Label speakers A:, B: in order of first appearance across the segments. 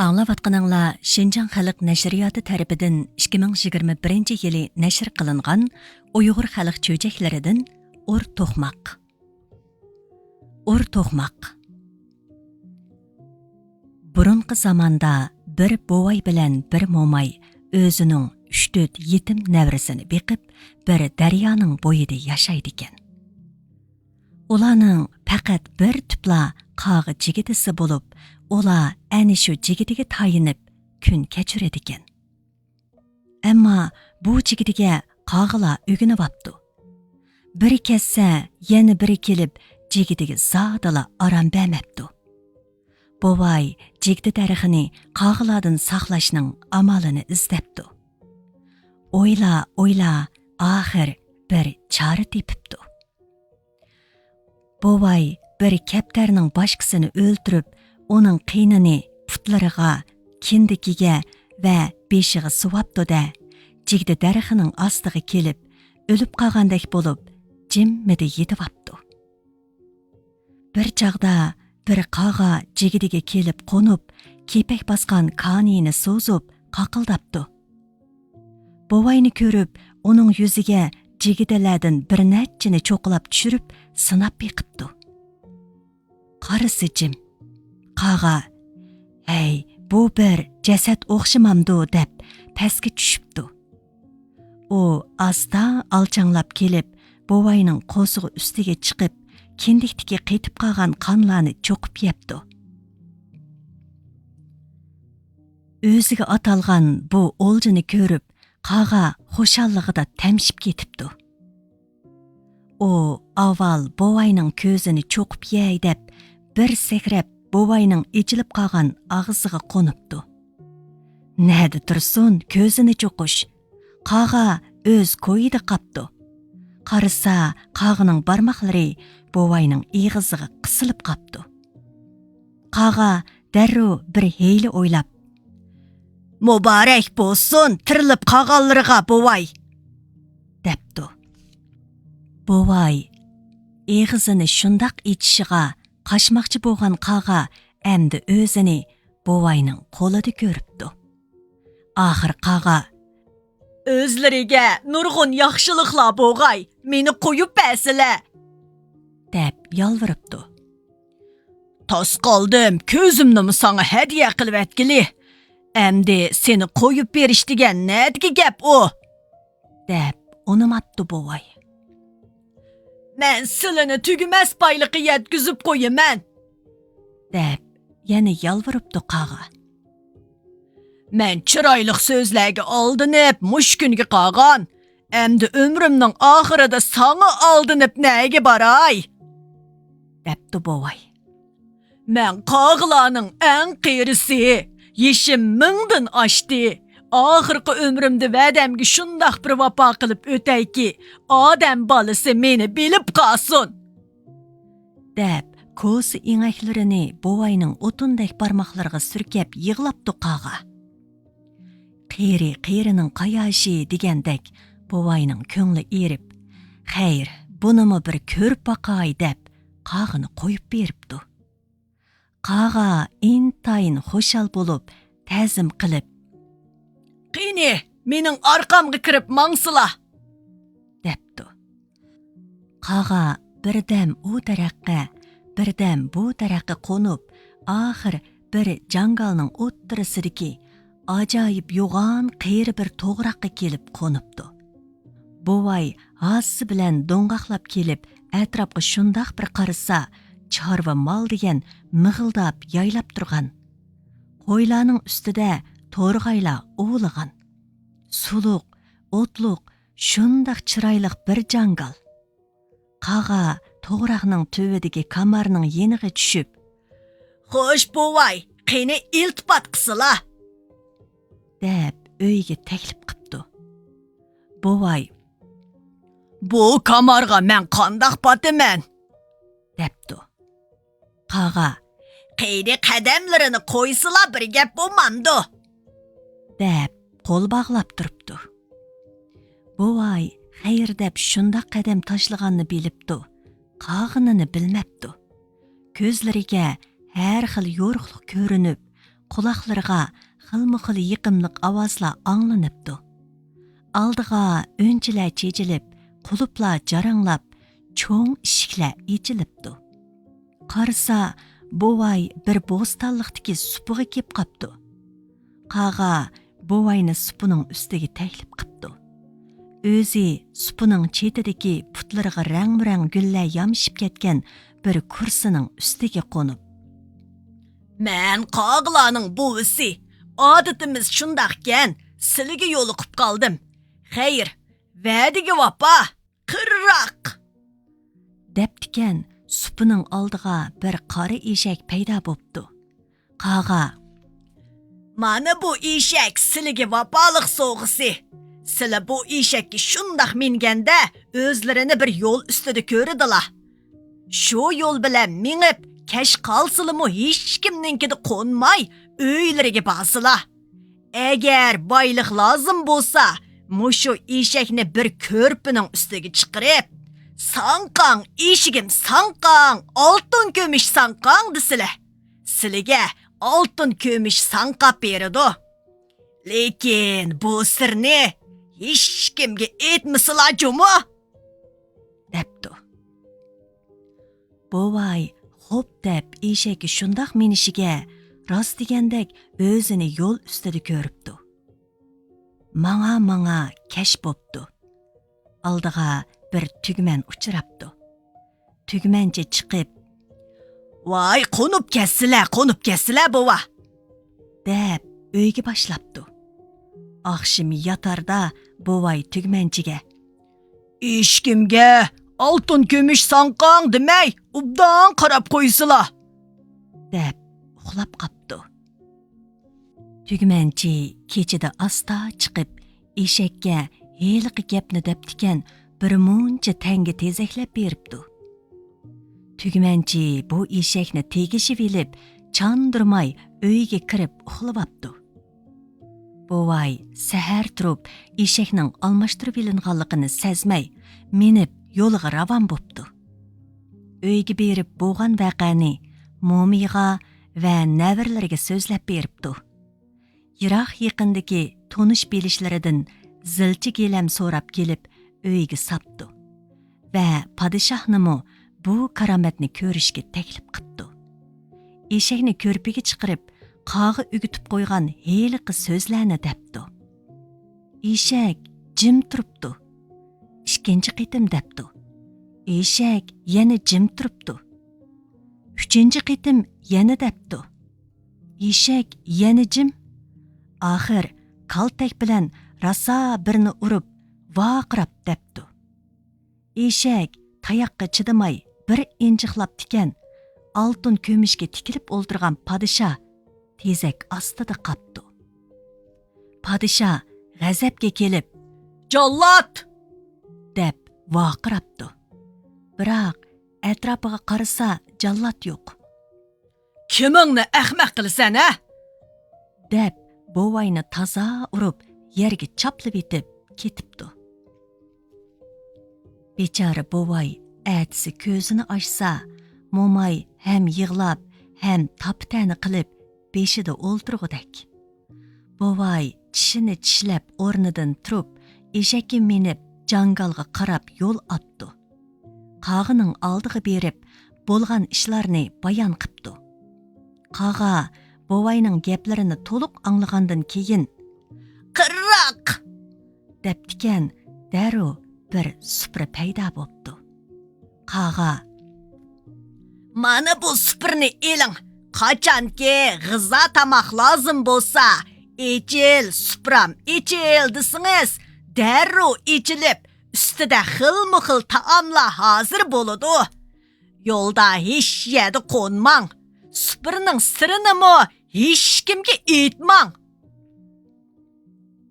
A: Аңлаватқаныңла Шинжаң халық нәшрияты тәріпідін 2021 елі нәшір қылынған Uyghur халық чөжеклерідін Ур Тоқмақ. Ур Тоқмақ. Бұрынғы заманда бір бовай білән бір момай өзінің 3-4 етім нәврісіні бекіп, бір дәрияның бойыды яшайды екен. Оланың пәкәт бір түпла қағы жігітісі болып, ола әні шу жігітіге тайынып, күн кәчіреді екен. Әмма бұл жігітіге қағыла үгіні бапты. Бірі кәссе, ені бірі келіп, жігітіге задыла арам бәмәпті. Бовай жігіті тәріхіні қағыладың сақлашының амалыны іздепті. Ойла, ахыр бір чары тепіпті. Бовай бір кәптәрінің башқысыны өлтіріп, оның қиыныны пұтларыға, кендікіге вә бешіғі суапты да, жігді дәріхінің астығы келіп, өліп қағандық болып, жеммеді етіп апты. Бір жағда бір қаға жігідіге келіп қонып, кепек басқан қанейіні созып, қақылдапты. Бовайны көріп, оның yüzіге жігіделәдің бір нәтчіні чоқылап түшіріп, сынап бекіпті. Қарысы жім. Қаға, әй, бұл бір жәсәт оқшымамды деп пәскі түшіпті. О, аста алчаңлап келіп, бовайның қосығы үстіге чықып, кендіктіге қетіп қаған қанланы чоқып епті. Өзіге аталған бұл олжыны көріп, қаға қошаллығы да тәмшіп кетіпті. О, авал бовайның көзіні чоқып ейдеп, бір секіреп, бовайның ечіліп қаған ағызығы қоныпты. Нәді тұрсын көзіні чоқыш. Қаға өз койды қапты. Қарыса қағының бармақлары бовайның иғызығы қысылып қапты. Қаға дәру бір хейлі ойлап, «Мұбарек болсын, тіріліп қағалырға бовай!» депті. Бовай иғызыны шындақ итшіға қашмақчы болған қаға әмді өзіні бовайның қолыды көріпті. Ақыр қаға, «Өзлеріге нұрғын яқшылықла боғай, мені қойып бәсілі!» деп ялвырыпты. «Тас қалдым, көзімнің саңа хәдия қылып әткілі. Әмді сені қойып беріштіген нәдігі кәп о!» деп онымапты бовай. «Мен сіліні түгімәс байлықы еткізіп қойы мән!» деп яны ялвырыпты қаға. «Мен чырайлық сөзләгі алдынып, мұш күнгі қаған, әмді өмірімнің ақырыда саңы алдынып нәге барай!» депті бовай. «Мен қағыланың ән қиырысы, ешім мыңдың ашты, ақырқы өмірімді вәдәмгі шындақ бір вапа қылып өтәй ки, адам балысы мені біліп қасын!» деп, көсі иңәклеріні бовайның отындайк бармақларға сүркеп еғылапты қаға. Қиырының қаяшы дегендек бовайның көңлі еріп, «Қайыр, бұнымы бір көріп бақай» деп қағыны қойып беріпті. Қаға интайын хошал болып, тәзім қылып, «Қине, менің арқамғы кіріп маңсыла!» депті. Қаға бірдәм о дәрәққа, бірдәм бұ дәрәққа қонып, ақыр бір жаңгалның оттырысыдыки, ажайып yoğan қиыр бір тоғыраққа келіп қоныпты. Бовай асы білән доңғақлап келіп, әтрапқы шындақ бір қарыса, чарва мал деген мығылдап яйлап тұрған. Қойланың үстіде торғайла оғылыған. Сулық, отлық, шындақ чырайлық бір жаңгал. Қаға тоғырағының төбедегі камарының еніғі түшіп, «Хош бовай, қені илтпат қысыла!» деп өйге тәкліп қыпты. Бовай, «Бұл камарға мән қандақ баты мән!» депті. Қаға, «Қейді қәдемлеріні қойсыла бір кәп болмамды!» деп қол бағылап тұрыпты. Бовай xeyr deb shunda qadam tashlaganini bilibdi, qag'inini bilmabdi. Ko'zlariga har xil yo'riqlik ko'rinib, quloqlariga xilma-xil yiqimliq ovozlar anglanibdi. Aldiga o'nchilar chejilib, quluplar jaranglab, cho'ng eshiklar echilibdi. Qarasa, bovay bir bo'stonliqdagi supiga kelib qapti. Qaga bovayni supining ustiga taklib qipti. O'zi supining chetidagi putlariga rang-rang gullar yamishib ketgan bir kursining ustiga qo'nib. "Men qog'larning buvisi. Odatimiz shundaqkan, sizga yo'liqib qoldim. Xeyr, va'diga vafo. Qirroq!" debdikan, supining oldiga bir qora eshak paydo bo'pti. Qaga: "Mana bu eshak sizga vafoliq sovg'isi. Sizlar bu eshakka shundaq minganda o'zlarini bir yo'l ustida ko'rdilar. Shu yo'l bilan mingib, kesh qolsilimi hech kimninkida qo'nmay, uylariga borsilar. Agar boylik lozim bo'lsa, mushu eshakni bir ko'rpining ustiga chiqarib, sanqang eshigim sanqang, oltin ko'mish sanqang desilar. Sizlarga oltin ko'mish sanqab beradi. Lekin bu sirni hech kimga aytmasizlar jo'mo?" debdi. Bovay xo'p deb eshakka shundaq minishiga rost degandek o'zini yo'l ustida ko'ribdi. Manga kesh bo'pti. Oldiga bir tugman uchrabdi. Tugmancha chiqib: "Voy, qo'nib kessilar bova!" deb uyga boshlabdi. Oqshim yotarda bovay tugmanchiga: "Eshkimga oltin ko'mish sanqang demay, ubdan qarab qo'ysizlar" deb uxlab qapti. Tugmanchi kechida asta chiqib, eshakka heliqi gapni debdikan bir muncha tanga tezaklab beribdi. Tugmanchi bu eshakni tegishib elib, chandurmay uyga kirib uxlabapti. Bovay sahar turib, eshakning almashtirib ilinganligini sezmay, minib yo'liga ravon bo'pti. Uyga berib bo'lgan vaqani mo'miga va navirlariga so'zlab beribdi. Yiroq yaqindagi tonish belishlaridan zilchi gelam so'rab kelib uyga sapdi va podshohnimi bu karomatni ko'rishga taklif qildi. Eshakni ko'rpiga chiqarib, qog'i ugitib qo'ygan heliqi so'zlarni debdi. Eshak jim turibdi. Ikkinchi qitim debdi. Eshak yana jim turibdi. Uchinchi qitim yana debdi. Eshak yana jim. Oxir kaltak bilan rasa birini urib, vaqirab debdi. Eshak tayoqqa chidamay bir injiqlab tikan, oltin ko'mishga tikilib o'ltirgan podshoh tezak ostida qapti. Podshoh g'azabga kelib: "Jallod!" deb vaqirabdi. Biroq atrofiga qarasa jallod yo'q. "Kimingni ahmoq qilsan, ha?" deb bovayni toza urib, yerga choplab etib ketibdi. Bechora bovay atisi ko'zini ochsa, mo'may ham yig'lab, ham taptani qilib beshida o'ltirg'udak. Bovay tishini tishlab o'rnidan turib, eshakka minib jangalga qarab yo'l otdi. Qag'ining oldiga berib, bo'lgan ishlarni bayon qildi. Qaga bovayning gaplarini to'liq anglagandan keyin "Qirroq!" debdikan, darrov bir supra paydo bo'pti. Qaga: "Mana bu suprani eling. Qachonki g'izo tamoq lozim bo'lsa, ichil supram, ichil desingiz, darrov ichilib, ustida xilma-xil taomlar hozir bo'ladi. Yo'lda hech yerda qo'nmang. Suprining sirini hech kimga aytmang"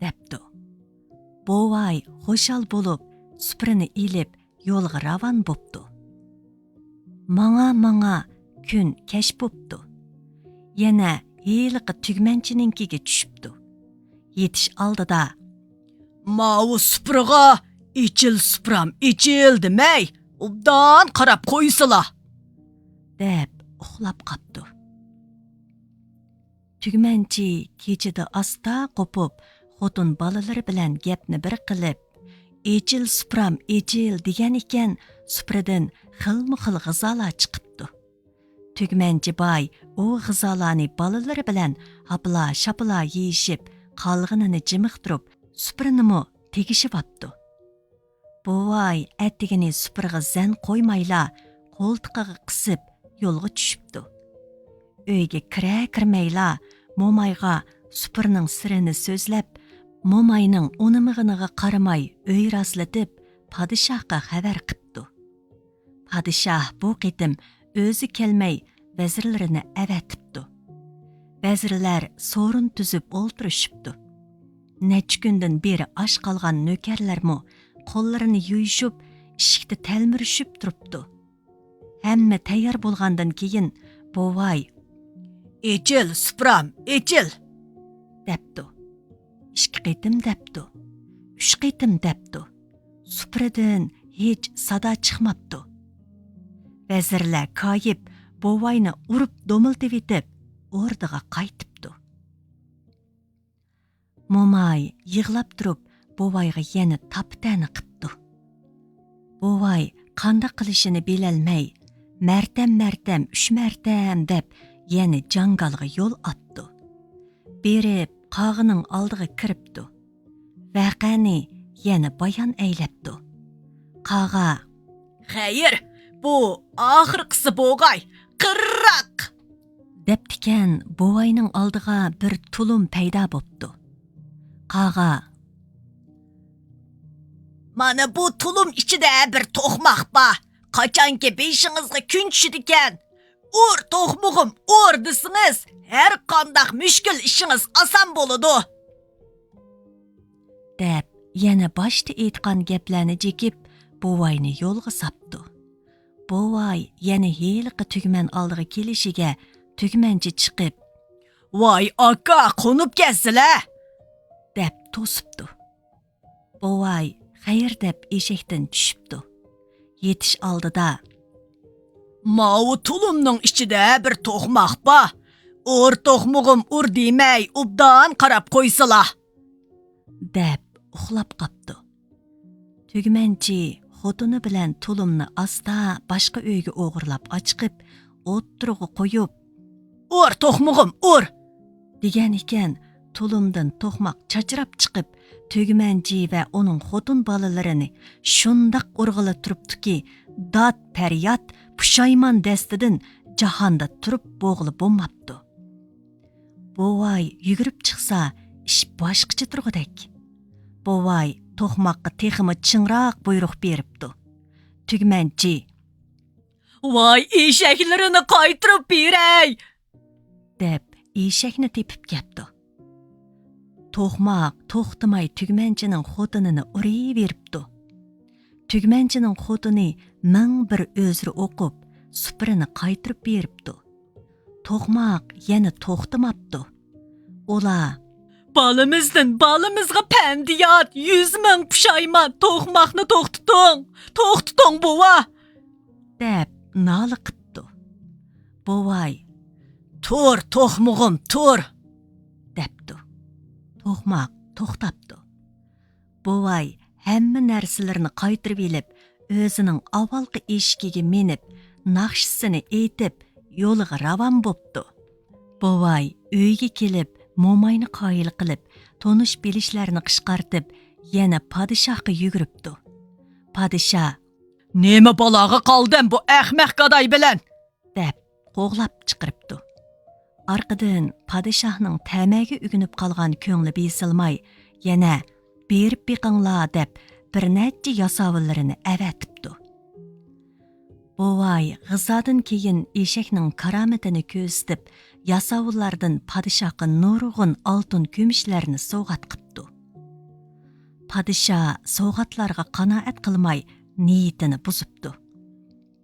A: debdi. Bovay xushal bo'lib, suprini ilib yo'lga ravon bo'pti. Manga kun kesh bo'pti. Yana heliqi tugmanchininkiga tushibdi. Yetish oldida "Mavu supriga ichil supram, ichil demay, ubdan qarab qo'ysizlar" deb uxlab qapti. Tügmänçi kechida asta qopub, xotin balalari bilan gapni bir qilib, "Echil supram, echil" degan ekan, supradan xilma-xil g'izolar chiqibdi. Tügmänçi boy o g'izolarni balalari bilan hapla-shapla yeyishib, qolganini jimiqtirib, suprinimi tegishibapti. Buvay әттігіне supirga zan qo'ymayla, qo'ltiqiga qisib yo'lga tushibdi. Uyga kira-kirmayla, mo'mayga supirning sirini so'zlab, mo'mayning unimig'iniga qaramay uy rastlatib, padishahga xabar qipdi. Padishah bu qitim o'zi kelmay vazirlarini avatibdi. Vazirlar so'rin tuzib o'ltirishibdi. Necha kundan beri osh qolgan nökarlarmi qo'llarini yuyishib, ishikda talmirishib turibdi. Hamma tayyor bo'lgandan keyin buvay "Echil, supram, echil" debdi. 2 qitim debdi. 3 qitim debdi. Supradan hech sado chiqmabdi. Vazirlar koyib, buvayni urib do'miltib etib, o'rniga qaytibdi. Mo'may yig'lab turib, buvayga yana taptani qipdi. Buvay qanday qilishini bilolmay, martam 3 martam deb yana jangalga yo'l otdi. Berib qog'ining oldiga kiribdi. Vaqani yana bayon aylabdi. Qog'a: "Xayr, bu oxirgisi bo'g'ay, qirraq" debdikan, buvayning oldiga bir tulum paydo bo'pti. Qog'a: "Mana bu tulum ichida bir to'qmoq bor. Qachonki beshingizga kun tushadigan, ur to'qmog'im, ur desingiz, har qanday mushkul ishingiz oson bo'ladi" deb yana boshda aytgan gaplarni jekib, buvayni yo'lga sapdi. Buvay yana heliqi tugman oldiga kelishiga tugmanchi chiqib, "Voy aka, qo'nib kelsizlar" deb to'sibdi. Buvay xayr deb eshakdan tushibdi. Yetish oldida: "Mavu tulumning ichida bir to'qmoq bor. Ur to'qmog'im, ur demay, obdan qarab qo'ysizlar" deb uxlab qopdi. Tugmanchi xotini bilan tulumni asta boshqa uyga o'g'irlab ochqib, o'ttirg'i qo'yib, "Ur to'qmog'im, ur" degan ekan, tulumdan to'qmoq chachrab chiqib, Tugmanchi va uning xotin bolalarini shundoq urg'ilab turibdiki, dod faryod pushaymon dastidan jahonda turib bo'g'li bo'lmabdi. Buvay yugurib chiqsa, ish boshqacha turg'udek. Buvay to'qmoqqa texmi chinroq buyruq beribdi. Tugmanchi: "Voy, eshaklarini qaytirib beray" deb eshakni tepib ketdi. To'qmoq to'xtamay tugmanchining xotinini uraveribdi. Tugmanchining xotini ming bir o'zri o'qib, supirini qaytirib beribdi. To'qmoq yana to'xtamabdi. Ular: "Balimizga pandiyat, 100 ming pushaymon, to'qmoqni to'xtating buva" deb nola qipdi. Buvay: "Tur, to'qmog'im, tur" debdi. To'qmoq to'xtabdi. Buvay hamma narsalarni qaytirib elib, o'zining avvalgi eshigiga minib, naqshisini aytib, yo'liga ravon bo'pti. Buvay uyga kelib, mo'mayni qoyil qilib, tonish bilishlarni qishqartib, yana padishahga yuguribdi. Padishah: "Nima baloga qoldim bu ahmoq gadoy bilan" deb qo'g'lab chiqiribdi. Arqadan padishahning tamaga ugunib qolgan ko'ngli besilmay, yana berib beqinglar deb bir necha yasovillarini avatibdi. Buvay g'izodan keyin eshakning karomatini ko'rsatib, yasovillardan padishahga nurg'un oltin kumushlarni sovg'at qilibdi. Padishah sovg'atlarga qanoat qilmay, niyatini buzibdi.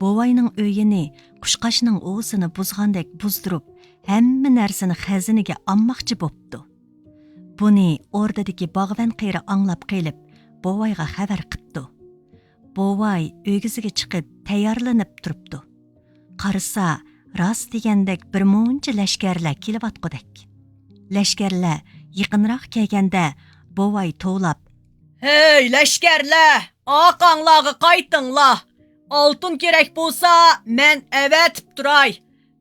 A: Buvayning uyini, qushqashning o'zini buzgandek buzdirib, hamma narsani xaziniga olmoqchi bo'pti. Buni o'rdadagi bog'van qiyri anglab qilib, buvayga xabar qipti. Buvay o'giziga chiqib tayyorlanib turibdi. Qarasa, rost degandek bir muncha lashkarlar kelyotgandek. Lashkarlar yaqinroq kelganda bovay to'lab:
B: Hey leşkerler, aqanlağı qaytinglar. Altın kerak bo'lsa, men evetip turay.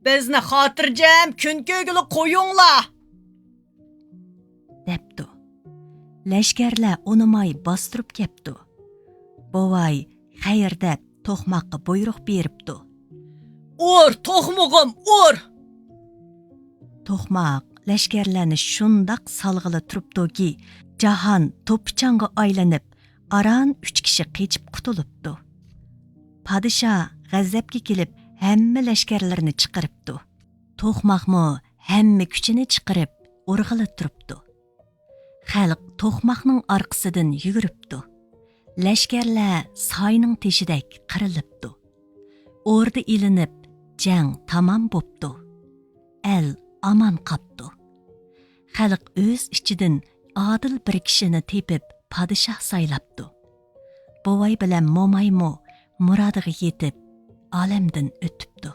B: Bizni xotirjam kun ko'gili qo'yinglar.
A: debdi. Lashkarlar unimay bostirib kepti. Bovay xayr deb to'qmoqqa buyruq beribdi.
B: Ur, to'qmog'im, ur.
A: To'qmoq lashkarlarni shundoq salg'ili turibdiki, jahon to'pichonga aylanib, aran 3 kishi qechib qutulibdi. Padişah g'azabga kelib, hamma lashkarlarni chiqaribdi. To'qmoqmi hamma kuchini chiqarib, urg'ilib turibdi. Xalq to'qmoqning orqasidan yuguribdi. Lashkarlar soyning teshidek qirilibdi. O'rda ilinib, jang tamom bo'pti. El aman qapti. Xalq o'z ichidan adil bir kishini tepib padişah saylabdi. Bovay bilan momaymo murodiga yetib, olamdan o'tibdi.